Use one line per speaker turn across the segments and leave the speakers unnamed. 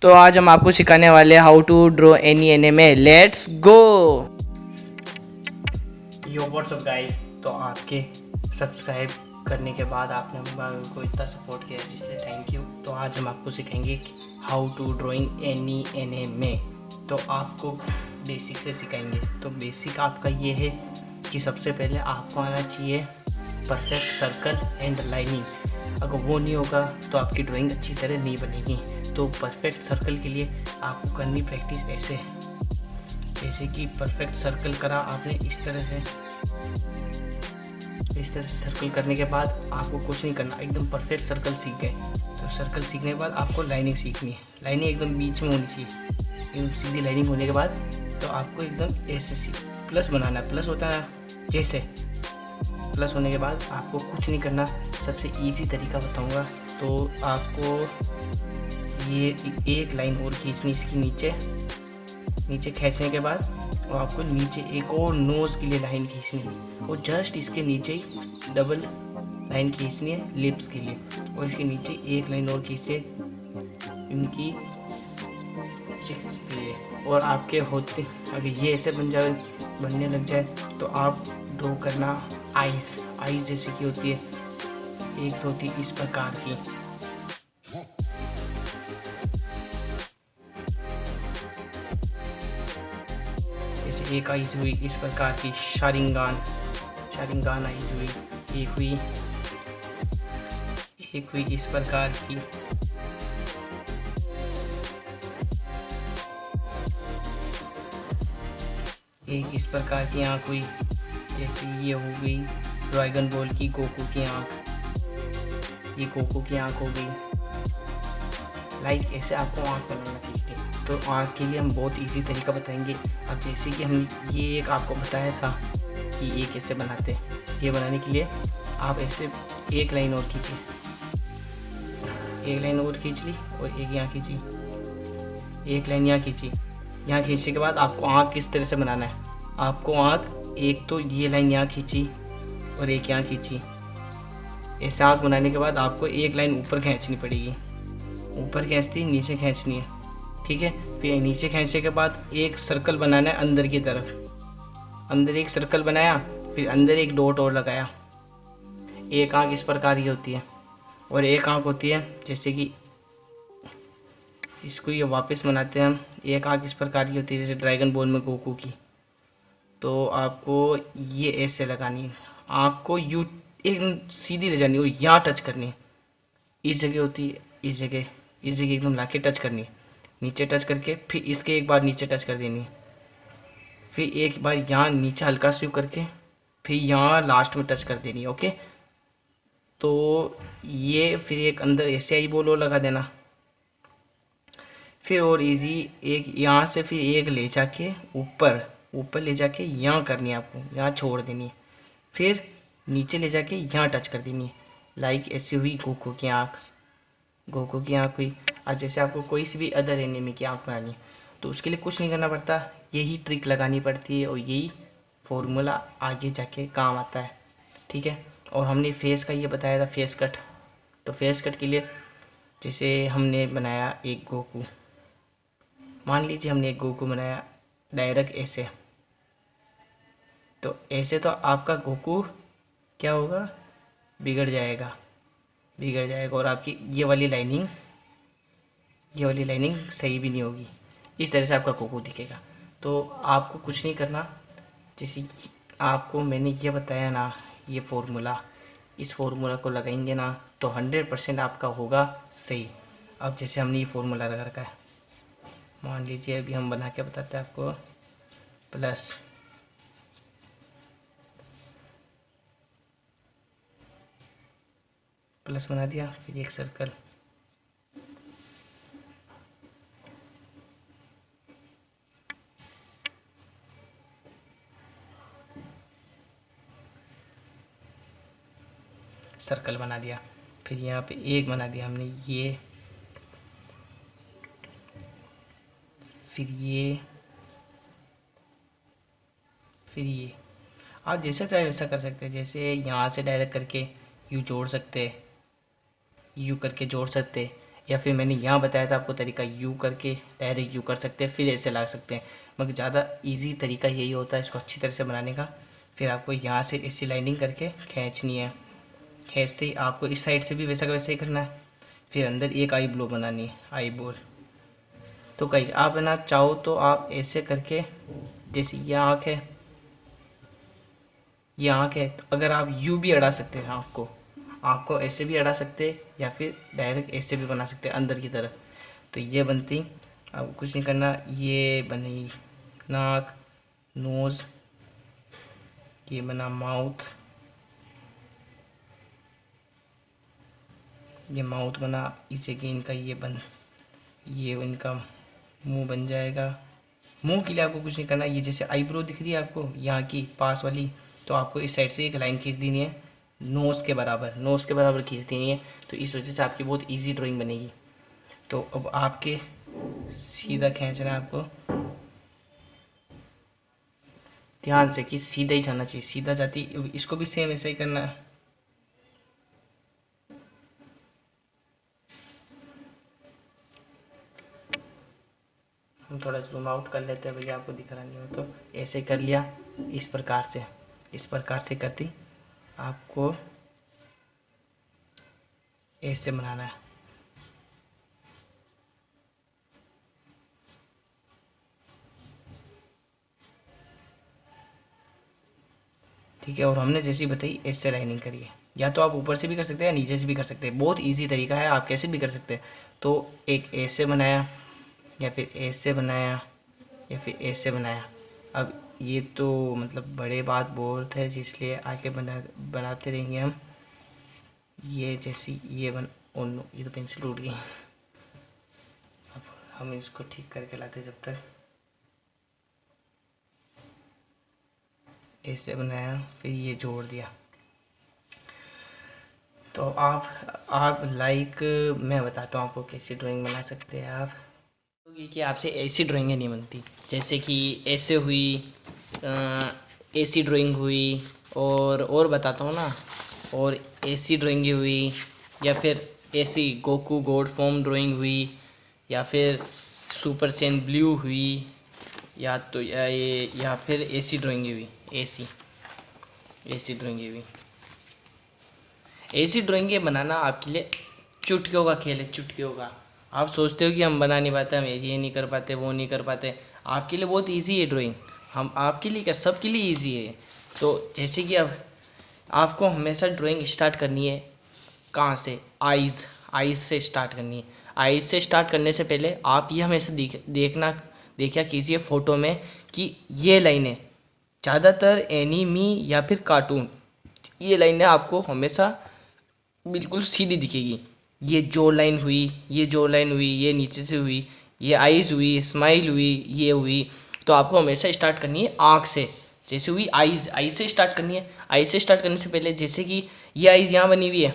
तो आज हम आपको सिखाने वाले how to draw any anime. Let's go. Yo what's up guys, तो आपके सब्सक्राइब करने के बाद आपने को इतना सपोर्ट किया जिसलिए थैंक यू। तो आज हम आपको सिखाएंगे how to drawing any anime. तो आपको बेसिक से सिखाएंगे। तो बेसिक आपका ये है कि सबसे पहले आपको आना चाहिए परफेक्ट सर्कल एंड लाइनिंग। अगर वो नहीं होगा तो आपकी ड्राइंग अच्छी तरह नहीं बनेगी। तो परफेक्ट सर्कल के लिए आपको करनी प्रैक्टिस ऐसे, जैसे कि परफेक्ट सर्कल करा आपने इस तरह से सर्कल करने के बाद आपको कुछ नहीं करना, एकदम परफेक्ट सर्कल सीख गए। तो सर्कल सीखने के बाद आपको लाइनिंग सीखनी है। लाइनिंग एकदम बीच में होनी चाहिए। एकदम सीधी लाइनिंग होने के बाद तो आपको एकदम ऐसे प्लस बनाना है। प्लस होता है जैसे, प्लस होने के बाद आपको कुछ नहीं करना। सबसे इजी तरीका बताऊंगा। तो आपको ये एक लाइन और खींचनी, इसकी नीचे खींचने के बाद और आपको नीचे एक और नोज़ के लिए लाइन खींचनी है और जस्ट इसके नीचे ही डबल लाइन खींचनी है लिप्स के लिए, और इसके नीचे एक लाइन और खींचे इनकी चिक्स के लिए। और आपके होते अगर ये ऐसे बनने लग जाए तो आप ड्रॉ करना आइज जैसे की होती है, एक तो होती इस प्रकार की। जैसे एक आइज हुई इस प्रकार की, शारिंगान आइज हुई, एक हुई इस प्रकार की, एक इस प्रकार की आँख हुई। जैसे ये हो गई ड्रैगन बॉल की गोकू की आँख, ये गोकू की आँख हो गई। लाइक ऐसे आपको आँख बनाना सीखते हैं। तो आँख के लिए हम बहुत इजी तरीका बताएंगे। अब जैसे कि हम ये एक आपको बताया था कि ये कैसे बनाते हैं। ये बनाने के लिए आप ऐसे एक लाइन और खींचिए, एक लाइन और खींच ली और एक यहाँ खींची, एक लाइन यहाँ खींची। यहाँ खींचने के बाद आपको आँख किस तरह से बनाना है। आपको आँख एक तो ये लाइन यहाँ खींची और एक यहाँ खींची। ऐसे आँख बनाने के बाद आपको एक लाइन ऊपर खींचनी पड़ेगी, ऊपर खींचती नीचे खींचनी है, ठीक है। फिर नीचे खींचने के बाद एक सर्कल बनाना है अंदर की तरफ। अंदर एक सर्कल बनाया, फिर अंदर एक डॉट और लगाया। एक आँख इस प्रकार की होती है और एक आँख होती है जैसे कि इसको ये वापस बनाते हैं हम। एक आँख इस प्रकार की होती है जैसे ड्रैगन बॉल में गोकू की। तो आपको ये ऐसे लगानी है, आँख को यू एकदम सीधी ले जानी है और यहाँ टच करनी है। इस जगह होती है, इस जगह एकदम लाके टच करनी है। नीचे टच करके फिर इसके एक बार नीचे टच कर देनी है, फिर एक बार यहाँ नीचे हल्का स्वीप करके फिर यहाँ लास्ट में टच कर देनी है। ओके, तो ये फिर एक अंदर ऐसे आई बॉल और लगा देना। फिर और इजी एक यहाँ से फिर एक ले जाके ऊपर ले जाके यहाँ करनी है, आपको यहाँ छोड़ देनी है। फिर नीचे ले जाके यहाँ टच कर देनी है। लाइक ऐसी हुई गोकू की आँख हुई। अब जैसे आपको कोई सी भी अदर एनिमे की आँख बनानी है तो उसके लिए कुछ नहीं करना पड़ता, यही ट्रिक लगानी पड़ती है और यही फॉर्मूला आगे जाके काम आता है, ठीक है। और हमने फेस का ये बताया था, फेस कट। तो फेस कट के लिए जैसे हमने बनाया एक गोकू, मान लीजिए हमने एक गोकू बनाया डायरेक्ट ऐसे, तो ऐसे तो आपका गोकू क्या होगा, बिगड़ जाएगा और आपकी ये वाली लाइनिंग सही भी नहीं होगी। इस तरह से आपका गोकू दिखेगा। तो आपको कुछ नहीं करना, जैसे आपको मैंने ये बताया ना, ये फॉर्मूला, इस फॉर्मूला को लगाएंगे ना तो 100% आपका होगा सही। अब जैसे हमने ये फॉर्मूला लगा रखा है, मान लीजिए अभी हम बना के बताते हैं आपको। प्लस बना दिया, फिर एक सर्कल, बना दिया। फिर यहाँ पे एक बना दिया हमने ये, फिर ये आप जैसा चाहे वैसा कर सकते हैं। जैसे यहाँ से डायरेक्ट करके यू जोड़ सकते, यू करके जोड़ सकते, या फिर मैंने यहाँ बताया था आपको तरीका, यू करके डायरेक्ट यू कर सकते हैं, फिर ऐसे ला सकते हैं, मगर ज़्यादा इजी तरीका यही होता है इसको अच्छी तरह से बनाने का। फिर आपको यहाँ से ऐसी लाइनिंग करके खींचनी है, खींचते ही आपको इस साइड से भी वैसा का वैसा ही करना है। फिर अंदर एक आई ब्लो बनानी है, आई बोल। तो कहीं आप ना चाहो तो आप ऐसे करके, जैसे ये आँख है, ये आँख है, तो अगर आप यू भी अड़ा सकते हैं आँख को ऐसे भी अड़ा सकते हैं, या फिर डायरेक्ट ऐसे भी बना सकते हैं अंदर की तरफ। तो ये बनती, अब कुछ नहीं करना, ये बनी नाक, नोज़, ये बना माउथ, ये माउथ बना, इस जगह इनका ये इनका मुंह बन जाएगा। मुंह के लिए आपको कुछ नहीं करना, ये जैसे आईब्रो दिख रही है आपको यहाँ की पास वाली, तो आपको इस साइड से एक लाइन खींच देनी है, नोज़ के बराबर खींच देनी है। तो इस वजह से आपकी बहुत इजी ड्राइंग बनेगी। तो अब आपके सीधा खींचना है आपको, ध्यान से कि सीधा ही जाना चाहिए, सीधा जाती, इसको भी सेम ऐसा ही करना है। हम थोड़ा जूम आउट कर लेते हैं भैया, आपको दिख रहा नहीं हो तो। ऐसे कर लिया, इस प्रकार से करती आपको ऐसे बनाना है। ठीक है, और हमने जैसी बताई ऐसे लाइनिंग करिए, या तो आप ऊपर से भी कर सकते हैं या नीचे से भी कर सकते हैं, बहुत इजी तरीका है, आप कैसे भी कर सकते हैं। तो एक ऐसे बनाया, या फिर ऐसे बनाया, या फिर ऐसे बनाया। अब ये तो मतलब बड़े बात बहुत है, जिसलिए आगे बनाते रहेंगे हम। ये जैसी ये ओ नो, ये तो पेंसिल टूट गई। अब हम इसको ठीक करके लाते, जब तक ऐसे बनाया, फिर ये जोड़ दिया। तो आप लाइक, मैं बताता हूँ आपको कैसी ड्राइंग बना सकते हैं आप। कि आपसे ऐसी ड्राइंगें नहीं बनती, जैसे कि ऐसे हुई, ऐसी ड्राइंग हुई, और बताता हूँ ना, और ऐसी ड्राइंगें हुई, या फिर ऐसी गोकू गॉड फॉर्म ड्राइंग हुई, या फिर सुपर सैन ब्लू हुई, या फिर ऐसी ड्राइंगें हुई, ऐसी ड्राइंगें हुई। ऐसी ड्राइंगें बनाना आपके लिए चुटकियों का खेल है, चुटकियों का। आप सोचते हो कि हम बना नहीं पाते, हम ये नहीं कर पाते, वो नहीं कर पाते, आपके लिए बहुत इजी है ड्राइंग। हम आपके लिए क्या, सबके लिए इजी है। तो जैसे कि अब आपको हमेशा ड्राइंग स्टार्ट करनी है कहाँ से, आइज़ से स्टार्ट करनी है। आइज़ से स्टार्ट करने से पहले आप ये हमेशा देखा कीजिए फ़ोटो में कि ये लाइनें ज़्यादातर एनीमी या फिर कार्टून, ये लाइनें आपको हमेशा बिल्कुल सीधी दिखेगी। ये जो लाइन हुई, ये नीचे से हुई, ये आइज़ हुई, स्माइल हुई, ये हुई। तो आपको हमेशा स्टार्ट करनी है आँख से। जैसे हुई आइज़ से स्टार्ट करनी है। आइज़ से स्टार्ट करने से पहले, जैसे कि ये आइज़ यहाँ बनी हुई है,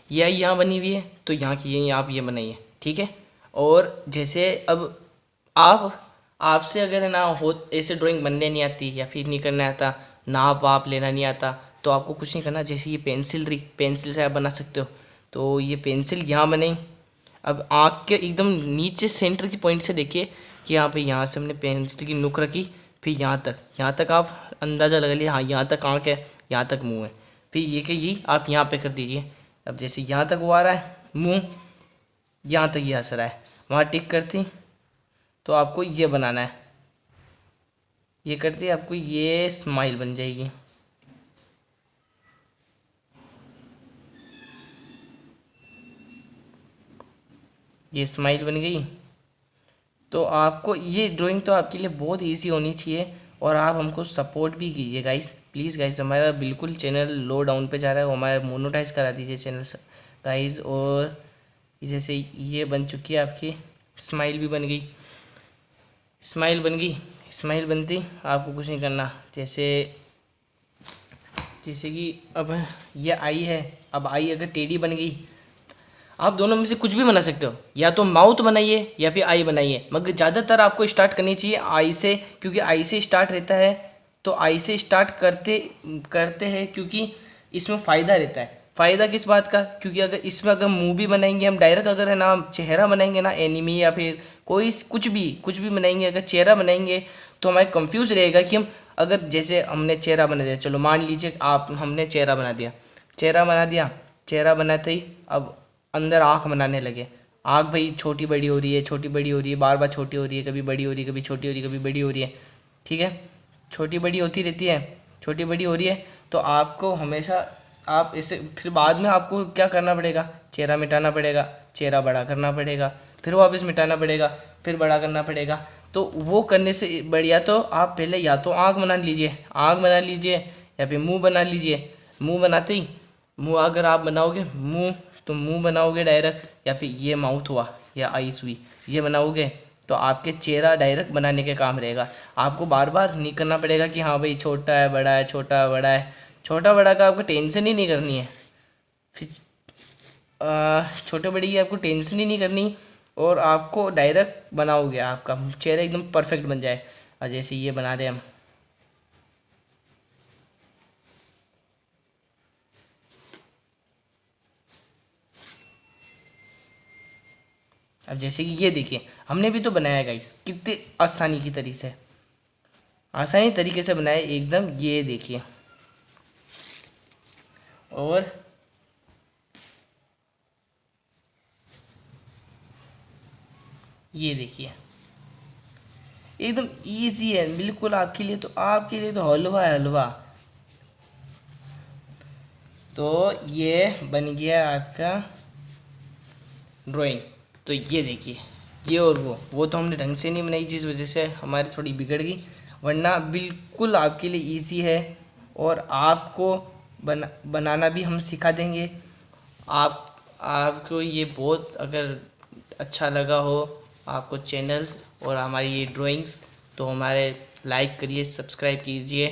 ये आई यहाँ बनी हुई है, तो यहाँ की ये आप ये बनाइए, ठीक है। और जैसे अब आपसे अगर ना हो ऐसे ड्राइंग बनने नहीं आती, या फिर नहीं करना आता, नाप वाप लेना नहीं आता, तो आपको कुछ नहीं करना। जैसे ये पेंसिल से आप बना सकते हो। तो ये पेंसिल यहाँ बनाई। अब आँख के एकदम नीचे सेंटर की पॉइंट से देखिए कि यहाँ से हमने पेंसिल की नुक रखी, फिर यहाँ तक आप अंदाज़ा लगा लिया, हाँ यहाँ तक आँख है, यहाँ तक मुँह है। फिर ये आप यहाँ पे कर दीजिए। अब जैसे यहाँ तक वो आ रहा है मुँह, यहाँ तक ये हंस रहा है, वहाँ टिक करती, तो आपको ये बनाना है। ये करते आपको ये स्माइल बन जाएगी। ये स्माइल बन गई। तो आपको ये ड्राइंग तो आपके लिए बहुत इजी होनी चाहिए, और आप हमको सपोर्ट भी कीजिए गाइस, प्लीज़ गाइस। हमारा बिल्कुल चैनल लो डाउन पे जा रहा है, हमारा मोनेटाइज करा दीजिए चैनल गाइस। और जैसे ये बन चुकी है आपकी स्माइल भी बन गई, स्माइल बनती आपको कुछ नहीं करना। जैसे कि अब ये आई है, अब आई अगर टेढ़ी बन गई, आप दोनों में से कुछ भी बना सकते हो, या तो माउथ बनाइए या फिर आई बनाइए, मगर ज़्यादातर आपको स्टार्ट करनी चाहिए आई से, क्योंकि आई से स्टार्ट रहता है। तो आई से स्टार्ट करते हैं, क्योंकि इसमें फ़ायदा रहता है। फ़ायदा किस बात का, क्योंकि अगर इसमें अगर मुंह भी बनाएंगे हम डायरेक्ट, अगर है ना चेहरा बनाएंगे ना एनिमी या फिर कोई कुछ भी बनाएंगे, अगर चेहरा बनाएंगे तो हमारे कंफ्यूज रहेगा कि हम अगर जैसे हमने चेहरा बना दिया, चलो मान लीजिए आप हमने चेहरा बना दिया, चेहरा बनाते ही अब अंदर आँख बनाने लगे, आँख भाई छोटी बड़ी हो रही है, छोटी बड़ी हो रही है, बार बार छोटी हो रही है, कभी बड़ी हो रही है, कभी छोटी हो रही है, कभी बड़ी हो रही है, ठीक है, छोटी बड़ी होती रहती है, छोटी बड़ी हो रही है। तो आपको हमेशा आप इसे फिर बाद में आपको क्या करना पड़ेगा, चेहरा मिटाना पड़ेगा, चेहरा बड़ा करना पड़ेगा, फिर वापस मिटाना पड़ेगा, फिर बड़ा करना पड़ेगा। तो वो करने से बढ़िया तो आप पहले या तो आँख बना लीजिए या फिर मुंह बना लीजिए। मुंह बनाते ही मुंह अगर आप बनाओगे मुंह, तो मुंह बनाओगे डायरेक्ट, या फिर ये माउथ हुआ या आईज हुई, ये बनाओगे तो आपके चेहरा डायरेक्ट बनाने के काम रहेगा। आपको बार बार नहीं करना पड़ेगा कि हाँ भाई छोटा है बड़ा है, छोटा बड़ा है, छोटा बड़ा का आपको टेंशन ही नहीं करनी है। फिर छोटे बड़ी की आपको टेंशन ही नहीं करनी, और आपको डायरेक्ट बनाओगे, आपका चेहरा एकदम परफेक्ट बन जाए। और जैसे ये बना दें हम, अब जैसे कि ये देखिए हमने भी तो बनाया गाइस, कितने आसानी तरीके से बनाया एकदम, ये देखिए। और ये देखिए एकदम इजी है बिल्कुल आपके लिए, तो हलवा है हलवा। तो ये बन गया आपका ड्राइंग। तो ये देखिए ये और वो तो हमने ढंग से नहीं बनाई जिस वजह से हमारी थोड़ी बिगड़ गई, वरना बिल्कुल आपके लिए इजी है। और आपको बनाना भी हम सिखा देंगे। आपको ये बहुत अगर अच्छा लगा हो आपको चैनल और हमारी ये ड्राइंग्स, तो हमारे लाइक करिए, सब्सक्राइब कीजिए।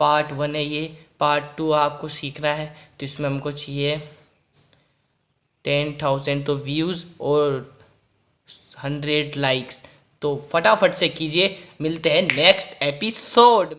पार्ट 1 है ये, पार्ट 2 आपको सीखना है तो इसमें हमको चाहिए 10,000 तो व्यूज़ और 100 लाइक्स। तो फटाफट से कीजिए, मिलते हैं नेक्स्ट एपिसोड।